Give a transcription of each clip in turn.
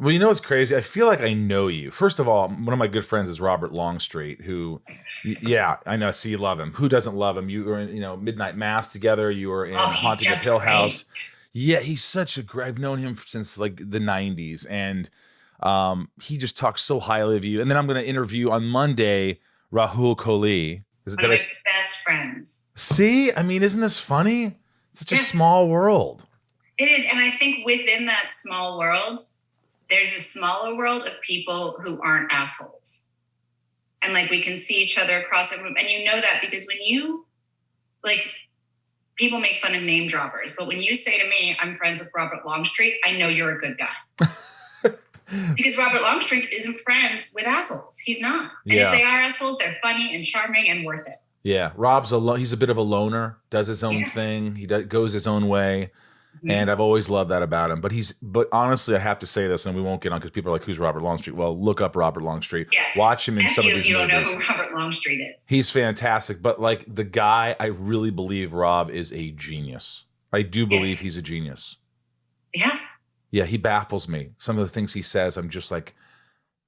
Well, you know what's crazy? I feel like I know you. First of all, one of my good friends is Robert Longstreet, who, yeah, I know. See, you love him. Who doesn't love him? You were in, Midnight Mass together. You were Oh, in he's Haunting of just Hill House. great. Yeah, he's such a great. I've known him since like the '90s, and he just talks so highly of you. And then I'm going to interview on Monday Rahul Kohli. Is it One that of I my best friends. see? I mean, isn't this funny? It's such a Yeah, small world. it is. And I think within that small world, there's a smaller world of people who aren't assholes. And like we can see each other across the room. And you know that because when you, like, people make fun of name droppers, but when you say to me, I'm friends with Robert Longstreet, I know you're a good guy. Because Robert Longstreet isn't friends with assholes. He's not. And if Yeah. they are assholes, they're funny and charming and worth it. Yeah, Rob's he's a bit of a loner, does his own Yeah. thing. Goes his own way. Mhm. And I've always loved that about him. But honestly, I have to say this, and we won't get on because people are like, "Who's Robert Longstreet?" Well, look up Robert Longstreet. Yeah. Watch him in F some you of if these you don't know movies. who Robert Longstreet is. He's fantastic. But like the guy, I really believe Rob is a genius. I do believe Yes. he's a genius. Yeah. Yeah, he baffles me. Some of the things he says, I'm just like,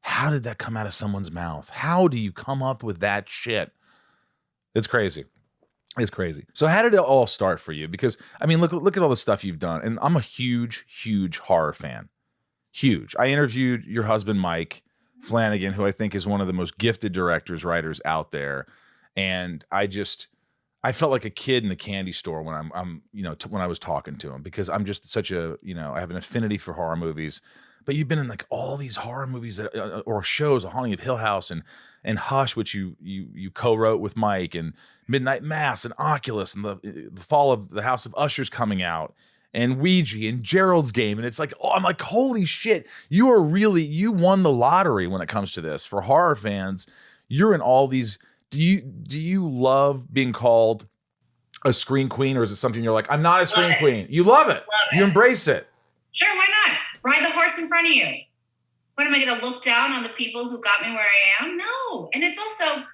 how did that come out of someone's mouth? How do you come up with that shit? It's crazy. It's crazy. So how did it all start for you? Because I mean, look at all the stuff you've done, and I'm a huge, huge horror fan. Huge. I interviewed your husband, Mike Flanagan, who I think is one of the most gifted directors, writers out there, and I felt like a kid in a candy store when when I was talking to him because I'm just such a I have an affinity for horror movies. But you've been in like all these horror movies or shows, A Haunting of Hill House and Hush, which you co-wrote with Mike, and Midnight Mass and Oculus and the Fall of the House of Usher's coming out and Ouija and Gerald's Game, and it's like, oh, I'm like, holy shit, you won the lottery when it comes to this for horror fans. You're in all these. Do you love being called a screen queen, or is it something you're like, I'm not a screen queen? You love it. Love You it. embrace it. Sure, why not? Ride the horse in front of you. What am I going to look down on the people who got me where I am? No. And it's also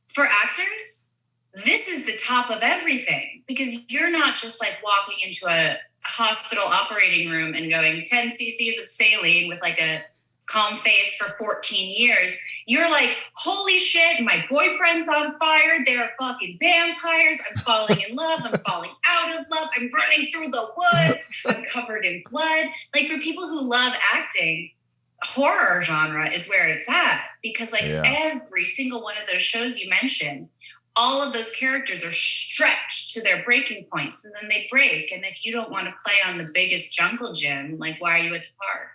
for actors, this is the top of everything because you're not just like walking into a hospital operating room and going 10 cc's of saline with like a calm face for 14 years. You're like, holy shit, my boyfriend's on fire. They're fucking vampires. I'm falling in love. I'm falling out of love. I'm running through the woods. I'm covered in blood. Like for people who love acting, horror genre is where it's at because like every single one of those shows you mentioned, all of those characters are stretched to their breaking points and then they break. And if you don't want to play on the biggest jungle gym, like why are you at the park?